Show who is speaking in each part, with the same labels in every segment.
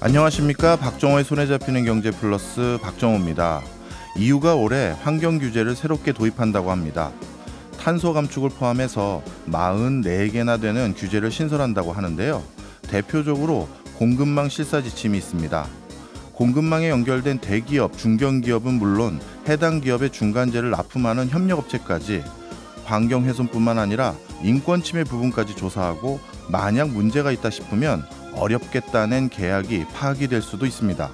Speaker 1: 안녕하십니까. 박정호의 손에 잡히는 경제 플러스 박정호입니다. EU가 올해 환경 규제를 새롭게 도입한다고 합니다. 탄소 감축을 포함해서 44개나 되는 규제를 신설한다고 하는데요. 대표적으로 공급망 실사 지침이 있습니다. 공급망에 연결된 대기업, 중견기업은 물론 해당 기업의 중간재를 납품하는 협력업체까지 환경훼손뿐만 아니라 인권 침해 부분까지 조사하고 만약 문제가 있다 싶으면 어렵게 따낸 계약이 파기될 수도 있습니다.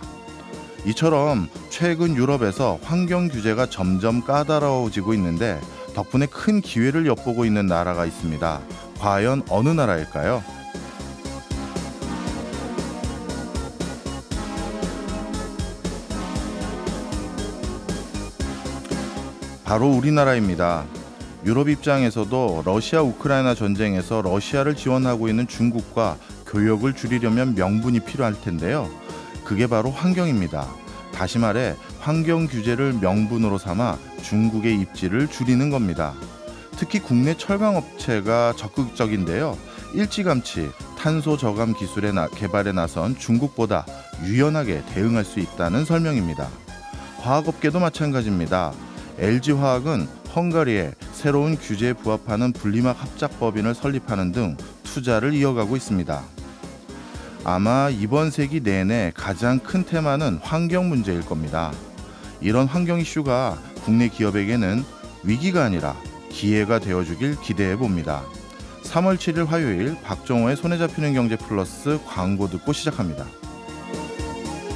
Speaker 1: 이처럼 최근 유럽에서 환경 규제가 점점 까다로워지고 있는데 덕분에 큰 기회를 엿보고 있는 나라가 있습니다. 과연 어느 나라일까요? 바로 우리나라입니다. 유럽 입장에서도 러시아 우크라이나 전쟁에서 러시아를 지원하고 있는 중국과 교역을 줄이려면 명분이 필요할 텐데요. 그게 바로 환경입니다. 다시 말해 환경 규제를 명분으로 삼아 중국의 입지를 줄이는 겁니다. 특히 국내 철강업체가 적극적인데요. 일찌감치 탄소 저감 기술의 개발에 나선 중국보다 유연하게 대응할 수 있다는 설명입니다. 화학업계도 마찬가지입니다. LG화학은 헝가리에 새로운 규제에 부합하는 분리막 합작법인을 설립하는 등 투자를 이어가고 있습니다. 아마 이번 세기 내내 가장 큰 테마는 환경 문제일 겁니다. 이런 환경 이슈가 국내 기업에게는 위기가 아니라 기회가 되어주길 기대해 봅니다. 3월 7일 화요일 박정호의 손에 잡히는 경제 플러스 광고 듣고 시작합니다.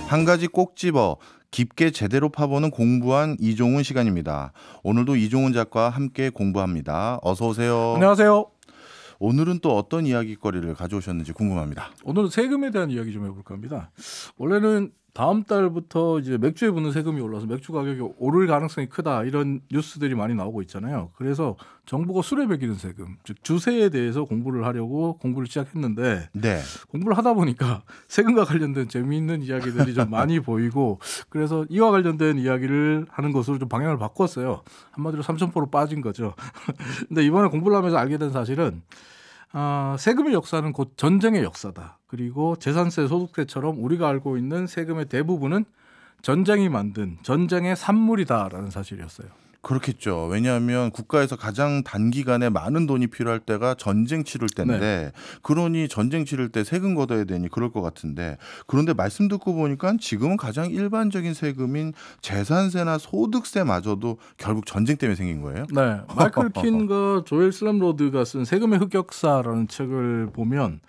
Speaker 1: 한 가지 꼭 집어 깊게 제대로 파보는 공부한 이종훈 시간입니다. 오늘도 이종훈 작가와 함께 공부합니다. 어서 오세요.
Speaker 2: 안녕하세요.
Speaker 1: 오늘은 또 어떤 이야기거리를 가져오셨는지 궁금합니다.
Speaker 2: 오늘은 세금에 대한 이야기 좀 해볼까 합니다. 원래는 다음 달부터 이제 맥주에 붙는 세금이 올라서 맥주 가격이 오를 가능성이 크다 이런 뉴스들이 많이 나오고 있잖아요. 그래서 정부가 술에 매기는 세금, 즉 주세에 대해서 공부를 하려고 공부를 시작했는데
Speaker 1: 네.
Speaker 2: 공부를 하다 보니까 세금과 관련된 재미있는 이야기들이 좀 많이 보이고 그래서 이와 관련된 이야기를 하는 것으로 좀 방향을 바꿨어요. 한마디로 삼천포로 빠진 거죠. 근데 이번에 공부를 하면서 알게 된 사실은 세금의 역사는 곧 전쟁의 역사다. 그리고 재산세, 소득세처럼 우리가 알고 있는 세금의 대부분은 전쟁이 만든 전쟁의 산물이다라는 사실이었어요.
Speaker 1: 그렇겠죠. 왜냐하면 국가에서 가장 단기간에 많은 돈이 필요할 때가 전쟁 치를 때인데
Speaker 2: 네.
Speaker 1: 그러니 전쟁 치를 때 세금 걷어야 되니 그럴 것 같은데 그런데 말씀 듣고 보니까 지금은 가장 일반적인 세금인 재산세나 소득세마저도 결국 전쟁 때문에 생긴 거예요?
Speaker 2: 네. 마이클 킨과 조엘 슬럼로드가 쓴 세금의 흑역사라는 책을 보면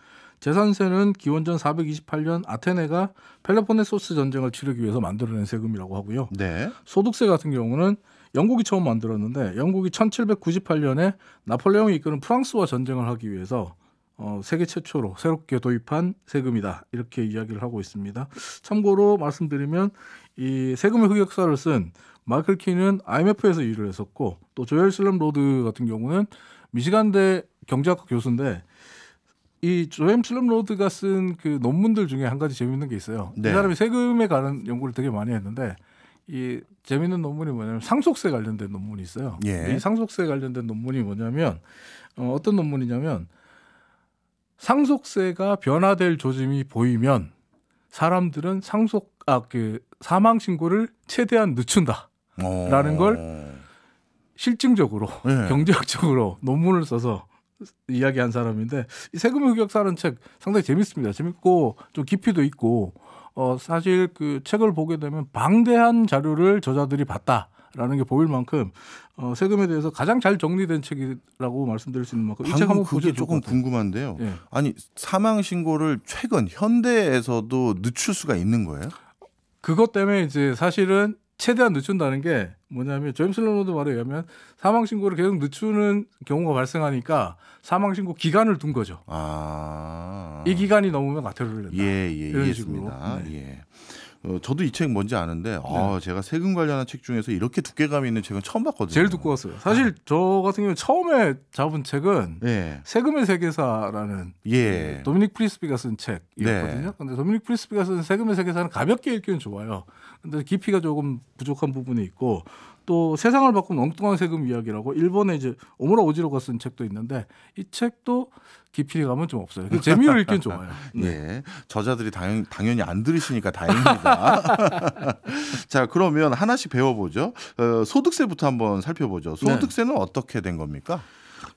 Speaker 2: 재산세는 기원전 428년 아테네가 펠로폰네소스 전쟁을 치르기 위해서 만들어낸 세금이라고 하고요.
Speaker 1: 네.
Speaker 2: 소득세 같은 경우는 영국이 처음 만들었는데 영국이 1798년에 나폴레옹이 이끄는 프랑스와 전쟁을 하기 위해서 세계 최초로 새롭게 도입한 세금이다. 이렇게 이야기를 하고 있습니다. 참고로 말씀드리면 이 세금의 흑역사를 쓴 마이클 킨은 IMF에서 일을 했었고 또 조엘 슬럼로드 같은 경우는 미시간대 경제학과 교수인데 이 조엘 슬럼로드가 쓴 그 논문들 중에 한 가지 재미있는 게 있어요.
Speaker 1: 네.
Speaker 2: 이 사람이 세금에 관한 연구를 되게 많이 했는데 이 재미있는 논문이 뭐냐면 상속세 관련된 논문이 있어요.
Speaker 1: 예.
Speaker 2: 이 상속세 관련된 논문이 뭐냐면 어떤 논문이냐면 상속세가 변화될 조짐이 보이면 사람들은 사망 신고를 최대한 늦춘다라는 걸 실증적으로
Speaker 1: 네.
Speaker 2: 경제학적으로 논문을 써서 이야기한 사람인데 이 세금의 흑역사라는 책 상당히 재밌습니다. 재밌고 좀 깊이도 있고 사실 그 책을 보게 되면 방대한 자료를 저자들이 봤다라는 게 보일 만큼 세금에 대해서 가장 잘 정리된 책이라고 말씀드릴 수 있는 만큼 이 책 한번 보시면
Speaker 1: 조금 궁금한데요.
Speaker 2: 예.
Speaker 1: 아니 사망 신고를 최근 현대에서도 늦출 수가 있는 거예요?
Speaker 2: 그것 때문에 이제 사실은 최대한 늦춘다는 게 뭐냐면 제임스 런로드 말에 의하면 사망 신고를 계속 늦추는 경우가 발생하니까 사망 신고 기간을 둔 거죠. 이 기간이 넘으면 과태료를 낸다.
Speaker 1: 이해했습니다.
Speaker 2: 네.
Speaker 1: 예. 저도 이 책 뭔지 아는데 제가 세금 관련한 책 중에서 이렇게 두께감이 있는 책은 처음 봤거든요.
Speaker 2: 제일 두꺼웠어요. 사실 저 같은 경우는 처음에 잡은 책은
Speaker 1: 예.
Speaker 2: 세금의 세계사라는 도미닉 프리스비가 쓴 책이었거든요.
Speaker 1: 네.
Speaker 2: 근데 도미닉 프리스비가 쓴 세금의 세계사는 가볍게 읽기는 좋아요. 근데 깊이가 조금 부족한 부분이 있고 또 세상을 바꾼 엉뚱한 세금 이야기라고 일본의 이제 오무라 오지로가 쓴 책도 있는데 이 책도 깊이 가면 좀 없어요. 그 재미로 읽기는 좋아요. 네.
Speaker 1: 예, 저자들이 당연히 안 들으시니까 다행입니다. 자, 그러면 하나씩 배워보죠. 소득세부터 한번 살펴보죠. 소득세는 어떻게 된 겁니까?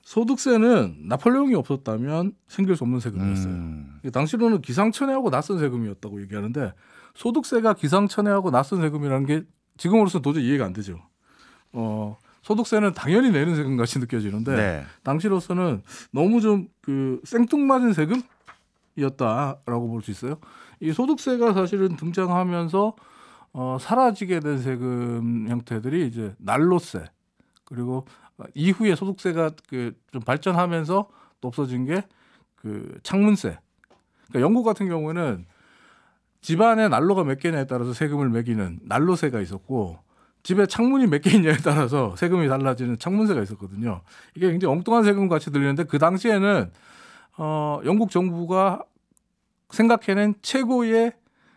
Speaker 2: 소득세는 나폴레옹이 없었다면 생길 수 없는 세금이었어요. 당시로는 기상천외하고 낯선 세금이었다고 얘기하는데 소득세가 기상천외하고 낯선 세금이라는 게 지금으로서는 도저히 이해가 안 되죠. 소득세는 당연히 내는 세금 같이 느껴지는데
Speaker 1: 네.
Speaker 2: 당시로서는 너무 좀 그 생뚱맞은 세금이었다라고 볼 수 있어요. 이 소득세가 사실은 등장하면서 사라지게 된 세금 형태들이 이제 난로세 그리고 이후에 소득세가 그 좀 발전하면서 또 없어진 게 그 창문세. 그러니까 영국 같은 경우에는 집안에 난로가 몇 개냐에 따라서 세금을 매기는 난로세가 있었고 집에 창문이 몇 개 있냐에 따라서 세금이 달라지는 창문세가 있었거든요. 이게 굉장히 엉뚱한 세금 같이 들리는데 그 당시에는 영국 정부가 생각해낸 최고의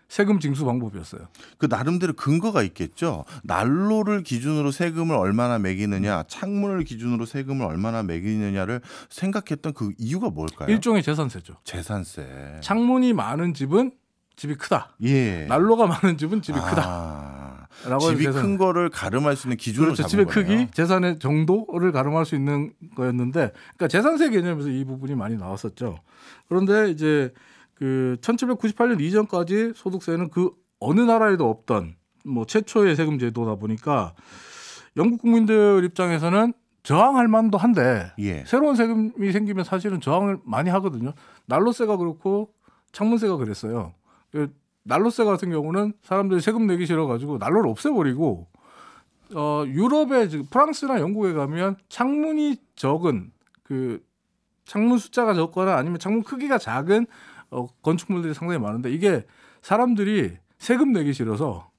Speaker 2: 세금 징수 방법이었어요.
Speaker 1: 그 나름대로 근거가 있겠죠. 난로를 기준으로 세금을 얼마나 매기느냐, 창문을 기준으로 세금을 얼마나 매기느냐를 생각했던 그 이유가 뭘까요?
Speaker 2: 일종의 재산세죠.
Speaker 1: 재산세.
Speaker 2: 창문이 많은 집은 집이 크다.
Speaker 1: 예.
Speaker 2: 난로가 많은 집은 집이 크다.
Speaker 1: 집이 큰 거를 가름할 수 있는 기준으로
Speaker 2: 그렇죠.
Speaker 1: 잡은
Speaker 2: 집의
Speaker 1: 거네요.
Speaker 2: 크기, 재산의 정도를 가름할 수 있는 거였는데, 그러니까 재산세 개념에서 이 부분이 많이 나왔었죠. 그런데 이제 그 1798년 이전까지 소득세는 그 어느 나라에도 없던 뭐 최초의 세금 제도다 보니까 영국 국민들 입장에서는 저항할 만도 한데
Speaker 1: 예.
Speaker 2: 새로운 세금이 생기면 사실은 저항을 많이 하거든요. 난로세가 그렇고 창문세가 그랬어요. 난로세 같은 경우는 사람들이 세금 내기 싫어가지고 난로를 없애버리고 유럽에 프랑스나 영국에 가면 창문이 적은 그 창문 숫자가 적거나 아니면 창문 크기가 작은 건축물들이 상당히 많은데 이게 사람들이 세금 내기 싫어서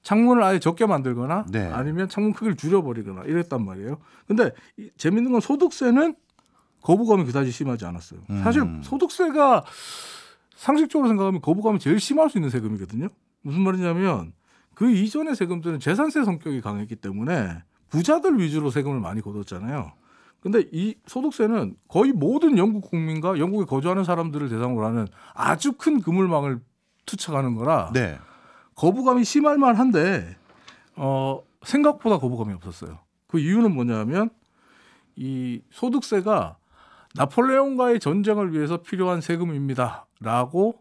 Speaker 2: 창문을 아예 적게 만들거나
Speaker 1: 네.
Speaker 2: 아니면 창문 크기를 줄여버리거나 이랬단 말이에요. 근데 재밌는 건 소득세는 거부감이 그다지 심하지 않았어요. 사실 소득세가 상식적으로 생각하면 거부감이 제일 심할 수 있는 세금이거든요. 무슨 말이냐면 그 이전의 세금들은 재산세 성격이 강했기 때문에 부자들 위주로 세금을 많이 걷었잖아요. 근데 이 소득세는 거의 모든 영국 국민과 영국에 거주하는 사람들을 대상으로 하는 아주 큰 그물망을 투척하는 거라
Speaker 1: 네.
Speaker 2: 거부감이 심할 만한데 생각보다 거부감이 없었어요. 그 이유는 뭐냐면 이 소득세가 나폴레옹과의 전쟁을 위해서 필요한 세금입니다라고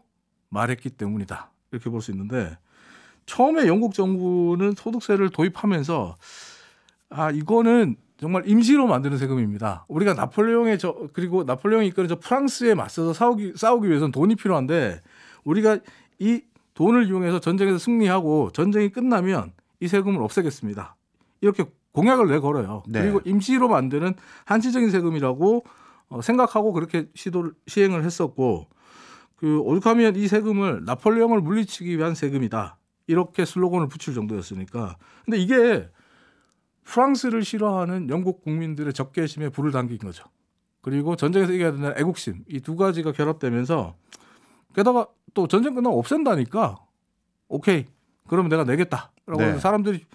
Speaker 2: 말했기 때문이다. 이렇게 볼 수 있는데 처음에 영국 정부는 소득세를 도입하면서 이거는 정말 임시로 만드는 세금입니다. 우리가 그리고 나폴레옹이 이끄는 프랑스에 맞서서 싸우기 위해서는 돈이 필요한데 우리가 이 돈을 이용해서 전쟁에서 승리하고 전쟁이 끝나면 이 세금을 없애겠습니다. 이렇게 공약을 내걸어요.
Speaker 1: 네.
Speaker 2: 그리고 임시로 만드는 한시적인 세금이라고 생각하고 그렇게 시행을 했었고 오죽하면 이 세금을 나폴레옹을 물리치기 위한 세금이다. 이렇게 슬로건을 붙일 정도였으니까. 근데 이게 프랑스를 싫어하는 영국 국민들의 적개심에 불을 당긴 거죠. 그리고 전쟁에서 이겨야 되는 애국심 이 두 가지가 결합되면서 게다가 또 전쟁 끝나면 없앤다니까 오케이 그러면 내가 내겠다라고
Speaker 1: 네.
Speaker 2: 해서 사람들이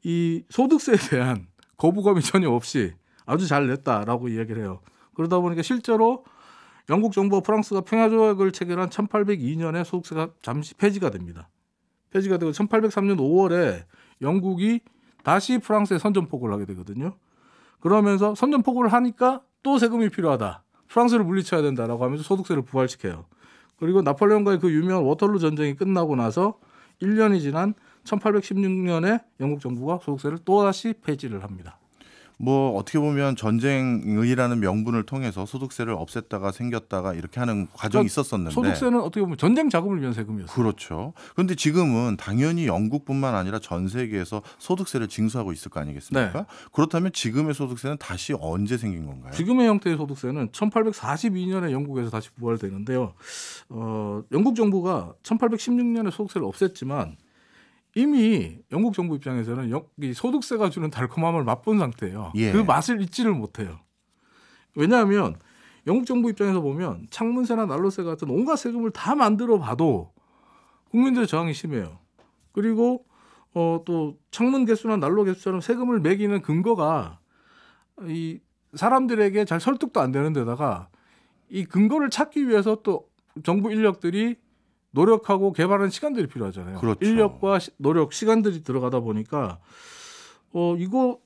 Speaker 2: 이 소득세에 대한 거부감이 전혀 없이 아주 잘 냈다라고 이야기를 해요. 그러다 보니까 실제로 영국 정부와 프랑스가 평화조약을 체결한 1802년에 소득세가 잠시 폐지가 됩니다. 폐지가 되고 1803년 5월에 영국이 다시 프랑스에 선전포고를 하게 되거든요. 그러면서 선전포고를 하니까 또 세금이 필요하다. 프랑스를 물리쳐야 된다라고 하면서 소득세를 부활시켜요. 그리고 나폴레옹과의 그 유명한 워털루 전쟁이 끝나고 나서 1년이 지난 1816년에 영국 정부가 소득세를 또다시 폐지를 합니다.
Speaker 1: 뭐 어떻게 보면 전쟁이라는 명분을 통해서 소득세를 없앴다가 생겼다가 이렇게 하는 과정이 있었었는데
Speaker 2: 소득세는 어떻게 보면 전쟁 자금을 위한 세금이었어요.
Speaker 1: 그렇죠. 그런데 지금은 당연히 영국뿐만 아니라 전 세계에서 소득세를 징수하고 있을 거 아니겠습니까?
Speaker 2: 네.
Speaker 1: 그렇다면 지금의 소득세는 다시 언제 생긴 건가요?
Speaker 2: 지금의 형태의 소득세는 1842년에 영국에서 다시 부활되는데요. 영국 정부가 1816년에 소득세를 없앴지만 이미 영국 정부 입장에서는 이 소득세가 주는 달콤함을 맛본 상태예요.
Speaker 1: 예.
Speaker 2: 그 맛을 잊지를 못해요. 왜냐하면 영국 정부 입장에서 보면 창문세나 난로세 같은 온갖 세금을 다 만들어 봐도 국민들의 저항이 심해요. 그리고 또 창문 개수나 난로 개수처럼 세금을 매기는 근거가 이 사람들에게 잘 설득도 안 되는 데다가 이 근거를 찾기 위해서 또 정부 인력들이 노력하고 개발하는 시간들이 필요하잖아요.
Speaker 1: 그렇죠.
Speaker 2: 인력과 노력, 시간들이 들어가다 보니까 이거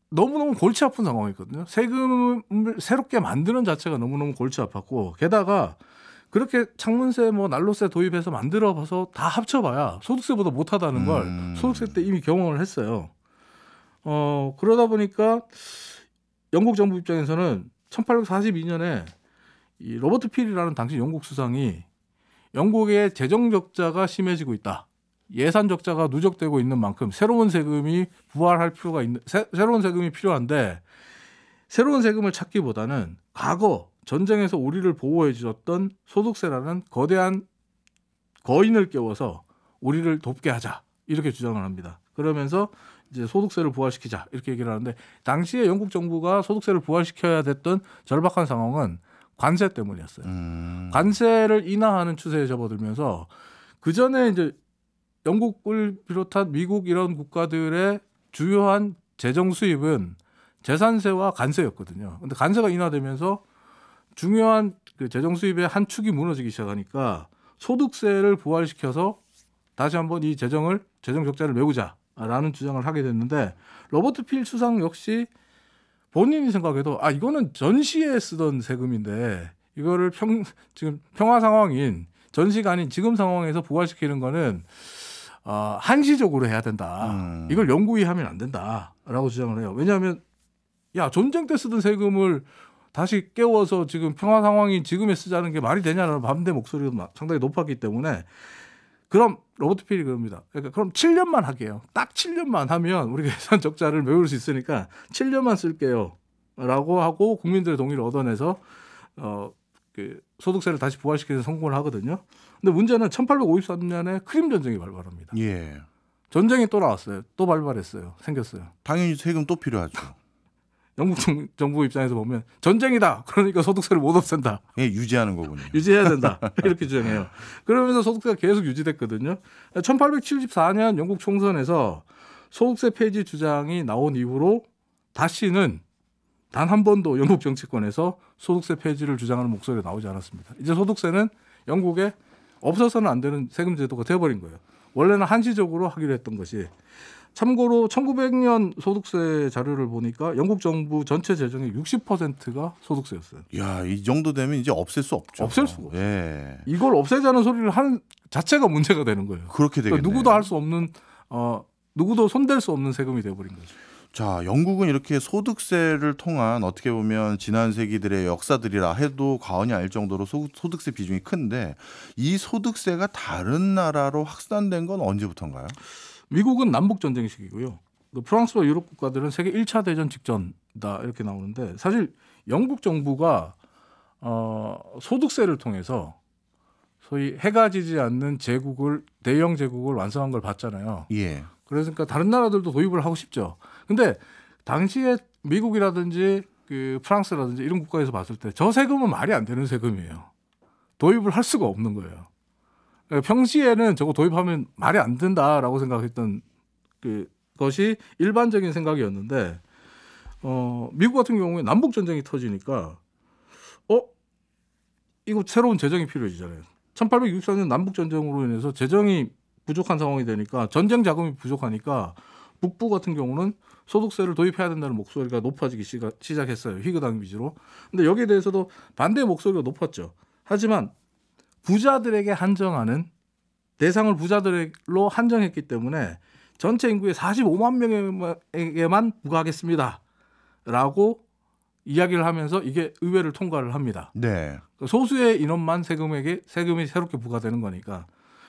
Speaker 2: 너무너무 골치 아픈 상황이거든요. 세금을 새롭게 만드는 자체가 너무너무 골치 아팠고 게다가 그렇게 창문세 뭐 난로세 도입해서 만들어봐서 다 합쳐봐야 소득세보다 못하다는 걸 소득세 때 이미 경험을 했어요. 그러다 보니까 영국 정부 입장에서는 1842년에 이 로버트 필이라는 당시 영국 수상이 영국의 재정 적자가 심해지고 있다. 예산 적자가 누적되고 있는 만큼 새로운 세금이 부활할 필요가 있는 새로운 세금이 필요한데 새로운 세금을 찾기보다는 과거 전쟁에서 우리를 보호해 주셨던 소득세라는 거대한 거인을 깨워서 우리를 돕게 하자 이렇게 주장을 합니다. 그러면서 이제 소득세를 부활시키자 이렇게 얘기를 하는데 당시에 영국 정부가 소득세를 부활시켜야 됐던 절박한 상황은 관세 때문이었어요. 관세를 인하하는 추세에 접어들면서 그 전에 이제 영국을 비롯한 미국 이런 국가들의 주요한 재정 수입은 재산세와 관세였거든요. 근데 관세가 인하되면서 중요한 그 재정 수입의 한 축이 무너지기 시작하니까 소득세를 부활시켜서 다시 한번 이 재정 적자를 메우자라는 주장을 하게 됐는데 로버트 필 수상 역시 본인이 생각해도 이거는 전시에 쓰던 세금인데 이거를 지금 평화 상황인 전시가 아닌 지금 상황에서 부활시키는 거는 한시적으로 해야 된다. 이걸 영구히 하면 안 된다라고 주장을 해요. 왜냐하면 전쟁 때 쓰던 세금을 다시 깨워서 지금 평화 상황인 지금에 쓰자는 게 말이 되냐라는 반대 목소리가 상당히 높았기 때문에 그럼 로버트 필이 그럽니다. 그러니까 그럼 7년만 할게요. 딱 7년만 하면 우리가 예산 적자를 메울 수 있으니까 7년만 쓸게요. 라고 하고 국민들의 동의를 얻어내서 그 소득세를 다시 부활시키는 성공을 하거든요. 근데 문제는 1853년에 크림 전쟁이 발발합니다.
Speaker 1: 예.
Speaker 2: 전쟁이 또 나왔어요. 또 발발했어요. 생겼어요.
Speaker 1: 당연히 세금 또 필요하죠.
Speaker 2: 영국 정부 입장에서 보면 전쟁이다. 그러니까 소득세를 못 없앤다.
Speaker 1: 예, 유지하는 거군요.
Speaker 2: 유지해야 된다. 이렇게 주장해요. 그러면서 소득세가 계속 유지됐거든요. 1874년 영국 총선에서 소득세 폐지 주장이 나온 이후로 다시는 단 한 번도 영국 정치권에서 소득세 폐지를 주장하는 목소리가 나오지 않았습니다. 이제 소득세는 영국에 없어서는 안 되는 세금 제도가 되어버린 거예요. 원래는 한시적으로 하기로 했던 것이. 참고로 1900년 소득세 자료를 보니까 영국 정부 전체 재정의 60%가 소득세였어요.
Speaker 1: 야, 이 정도 되면 이제 없앨 수 없죠.
Speaker 2: 없앨 수가 없어요.
Speaker 1: 예.
Speaker 2: 이걸 없애자는 소리를 하는 자체가 문제가 되는 거예요.
Speaker 1: 그렇게 되겠네요.
Speaker 2: 그러니까 누구도 할 수 없는 누구도 손댈 수 없는 세금이 되어버린 거죠.
Speaker 1: 자, 영국은 이렇게 소득세를 통한 어떻게 보면 지난 세기들의 역사들이라 해도 과언이 아닐 정도로 소득세 비중이 큰데 이 소득세가 다른 나라로 확산된 건 언제부터인가요?
Speaker 2: 미국은 남북 전쟁 시기고요. 프랑스와 유럽 국가들은 세계 1차 대전 직전이다 이렇게 나오는데 사실 영국 정부가 소득세를 통해서 소위 해가 지지 않는 대영 제국을 완성한 걸 봤잖아요.
Speaker 1: 예.
Speaker 2: 그러니까 다른 나라들도 도입을 하고 싶죠. 근데 당시에 미국이라든지 그 프랑스라든지 이런 국가에서 봤을 때 저 세금은 말이 안 되는 세금이에요. 도입을 할 수가 없는 거예요. 그러니까 평시에는 저거 도입하면 말이 안 된다라고 생각했던 것이 일반적인 생각이었는데 미국 같은 경우에 남북 전쟁이 터지니까 이거 새로운 재정이 필요해지잖아요. 1864년 남북 전쟁으로 인해서 재정이 부족한 상황이 되니까 전쟁 자금이 부족하니까 북부 같은 경우는 소득세를 도입해야 된다는 목소리가 높아지기 시작했어요. 희그당 위주로. 근데 여기에 대해서도 반대의 목소리가 높았죠. 하지만 부자들에게 한정하는 대상을 부자들로 한정했기 때문에 전체 인구의 45만 명에게만 부과하겠습니다. 라고 이야기를 하면서 이게 의회를 통과를 합니다.
Speaker 1: 네.
Speaker 2: 소수의 인원만 세금이 새롭게 부과되는 거니까.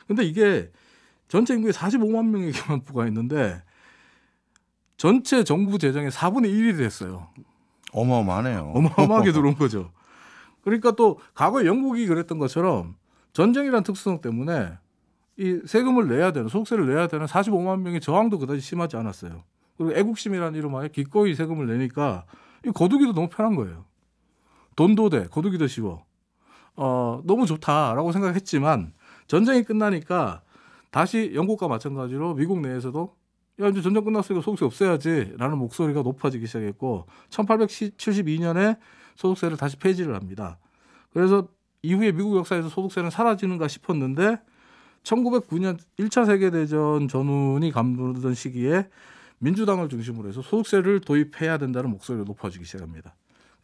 Speaker 2: 근데 이게 전체 인구의 45만 명에게만 부과했는데 전체 정부 재정의 4분의 1이 됐어요.
Speaker 1: 어마어마하네요.
Speaker 2: 어마어마하게 들어온 거죠. 그러니까 또 과거에 영국이 그랬던 것처럼 전쟁이라는 특수성 때문에 이 세금을 내야 되는 소득세를 내야 되는 45만 명의 저항도 그다지 심하지 않았어요. 그리고 애국심이라는 이름하에 기꺼이 세금을 내니까 이 거두기도 너무 편한 거예요. 돈도 돼, 거두기도 쉬워. 너무 좋다라고 생각했지만 전쟁이 끝나니까 다시 영국과 마찬가지로 미국 내에서도 야 이제 전쟁 끝났으니까 소득세 없애야지라는 목소리가 높아지기 시작했고 1872년에 소득세를 다시 폐지를 합니다. 그래서 이후에 미국 역사에서 소득세는 사라지는가 싶었는데 1909년 1차 세계대전 전운이 감돌던 시기에 민주당을 중심으로 해서 소득세를 도입해야 된다는 목소리가 높아지기 시작합니다.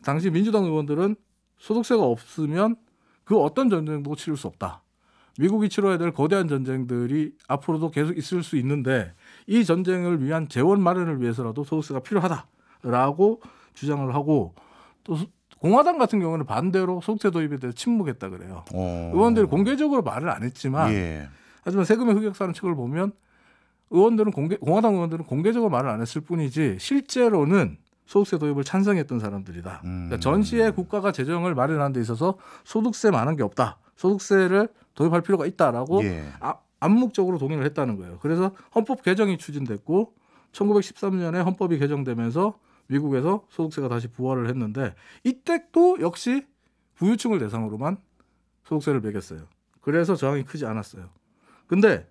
Speaker 2: 당시 민주당 의원들은 소득세가 없으면 그 어떤 전쟁도 치를 수 없다. 미국이 치러야 될 거대한 전쟁들이 앞으로도 계속 있을 수 있는데 이 전쟁을 위한 재원 마련을 위해서라도 소득세가 필요하다라고 주장을 하고 또 공화당 같은 경우는 반대로 소득세 도입에 대해서 침묵했다 그래요. 의원들이 공개적으로 말을 안 했지만
Speaker 1: 예. 하지만
Speaker 2: 세금의 흑역사라는 책을 보면 의원들은 공화당 의원들은 공개적으로 말을 안 했을 뿐이지 실제로는 소득세 도입을 찬성했던 사람들이다. 그러니까 전시에 국가가 재정을 마련하는 데 있어서 소득세 많은 게 없다. 소득세를 도입할 필요가 있다라고
Speaker 1: 예.
Speaker 2: 암묵적으로 동의를 했다는 거예요. 그래서 헌법 개정이 추진됐고 1913년에 헌법이 개정되면서 미국에서 소득세가 다시 부활을 했는데 이때 또 역시 부유층을 대상으로만 소득세를 매겼어요. 그래서 저항이 크지 않았어요. 근데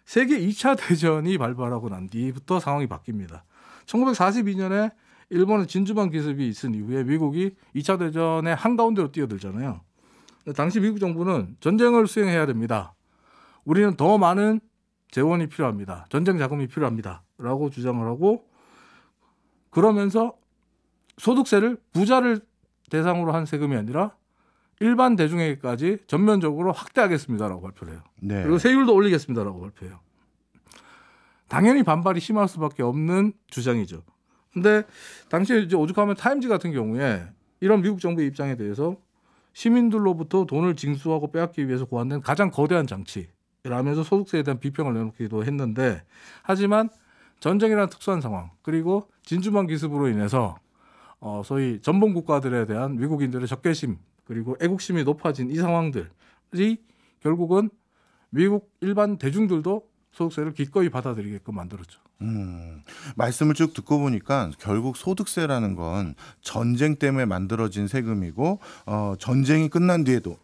Speaker 2: 세계 2차 대전이 발발하고 난 뒤부터 상황이 바뀝니다. 1942년에 일본의 진주만 기습이 있은 이후에 미국이 2차 대전의 한가운데로 뛰어들잖아요. 당시 미국 정부는 전쟁을 수행해야 됩니다. 우리는 더 많은 재원이 필요합니다. 전쟁 자금이 필요합니다. 라고 주장을 하고 그러면서 소득세를 부자를 대상으로 한 세금이 아니라 일반 대중에게까지 전면적으로 확대하겠습니다라고 발표를 해요.
Speaker 1: 네.
Speaker 2: 그리고 세율도 올리겠습니다라고 발표해요. 당연히 반발이 심할 수밖에 없는 주장이죠. 근데 당시에 이제 오죽하면 타임지 같은 경우에 이런 미국 정부의 입장에 대해서 시민들로부터 돈을 징수하고 빼앗기 위해서 고안된 가장 거대한 장치라면서 소득세에 대한 비평을 내놓기도 했는데 하지만 전쟁이라는 특수한 상황 그리고 진주만 기습으로 인해서 소위 전범 국가들에 대한 미국인들의 적개심 그리고 애국심이 높아진 이 상황들이 결국은 미국 일반 대중들도 소득세를 기꺼이 받아들이게끔 만들었죠.
Speaker 1: 말씀을 쭉 듣고 보니까 결국 소득세라는 건 전쟁 때문에 만들어진 세금이고 전쟁이 끝난 뒤에도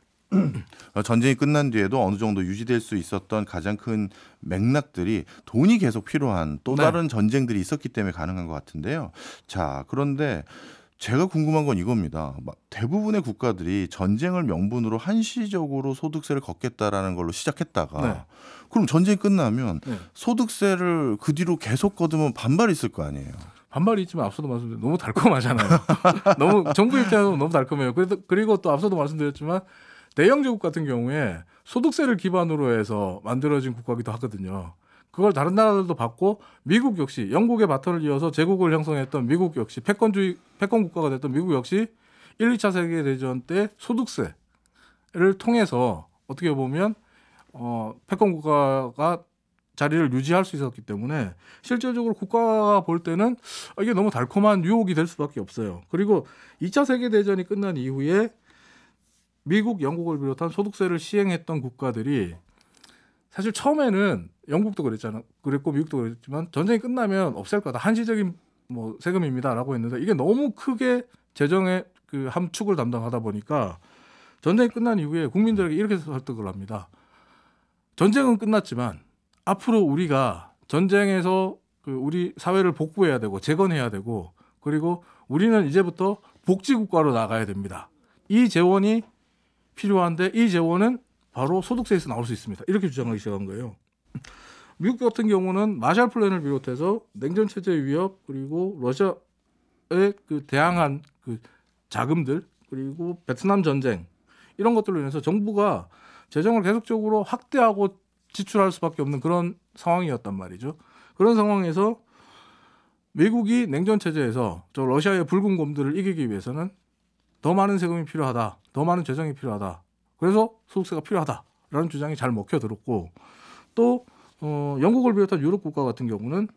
Speaker 1: 어느 정도 유지될 수 있었던 가장 큰 맥락들이 돈이 계속 필요한 또 다른 전쟁들이 있었기 때문에 가능한 것 같은데요. 자, 그런데 제가 궁금한 건 이겁니다. 대부분의 국가들이 전쟁을 명분으로 한시적으로 소득세를 걷겠다라는 걸로 시작했다가 그럼 전쟁이 끝나면 소득세를 그 뒤로 계속 걷으면 반발이 있을 거 아니에요.
Speaker 2: 반발이 있지만 앞서도 말씀드렸지만 너무 달콤하잖아요. 너무 정부 입장에서 너무 달콤해요. 그리고 또 앞서도 말씀드렸지만 대영 제국 같은 경우에 소득세를 기반으로 해서 만들어진 국가기도 하거든요. 그걸 다른 나라들도 받고 미국 역시 영국의 바톤을 이어서 제국을 형성했던 미국 역시 패권 국가가 됐던 미국 역시 1, 2차 세계대전 때 소득세를 통해서 어떻게 보면 패권 국가가 자리를 유지할 수 있었기 때문에 실질적으로 국가가 볼 때는 이게 너무 달콤한 유혹이 될 수밖에 없어요. 그리고 2차 세계대전이 끝난 이후에 미국, 영국을 비롯한 소득세를 시행했던 국가들이 사실 처음에는 영국도 그랬고 미국도 그랬지만 전쟁이 끝나면 없앨 거다. 한시적인 세금입니다라고 했는데 이게 너무 크게 재정의 그 함축을 담당하다 보니까 전쟁이 끝난 이후에 국민들에게 이렇게 설득을 합니다. 전쟁은 끝났지만 앞으로 우리가 전쟁에서 우리 사회를 복구해야 되고 재건해야 되고 그리고 우리는 이제부터 복지국가로 나가야 됩니다. 이 재원이 필요한데 이 재원은 바로 소득세에서 나올 수 있습니다. 이렇게 주장하기 시작한 거예요. 미국 같은 경우는 마샬 플랜을 비롯해서 냉전 체제의 위협 그리고 러시아의 그 대항한 그 자금들 그리고 베트남 전쟁 이런 것들로 인해서 정부가 재정을 계속적으로 확대하고 지출할 수밖에 없는 그런 상황이었단 말이죠. 그런 상황에서 미국이 냉전 체제에서 저 러시아의 붉은 곰들을 이기기 위해서는 더 많은 세금이 필요하다. 더 많은 재정이 필요하다. 그래서 소득세가 필요하다라는 주장이 잘 먹혀들었고 또 영국을 비롯한 유럽 국가 같은 경우는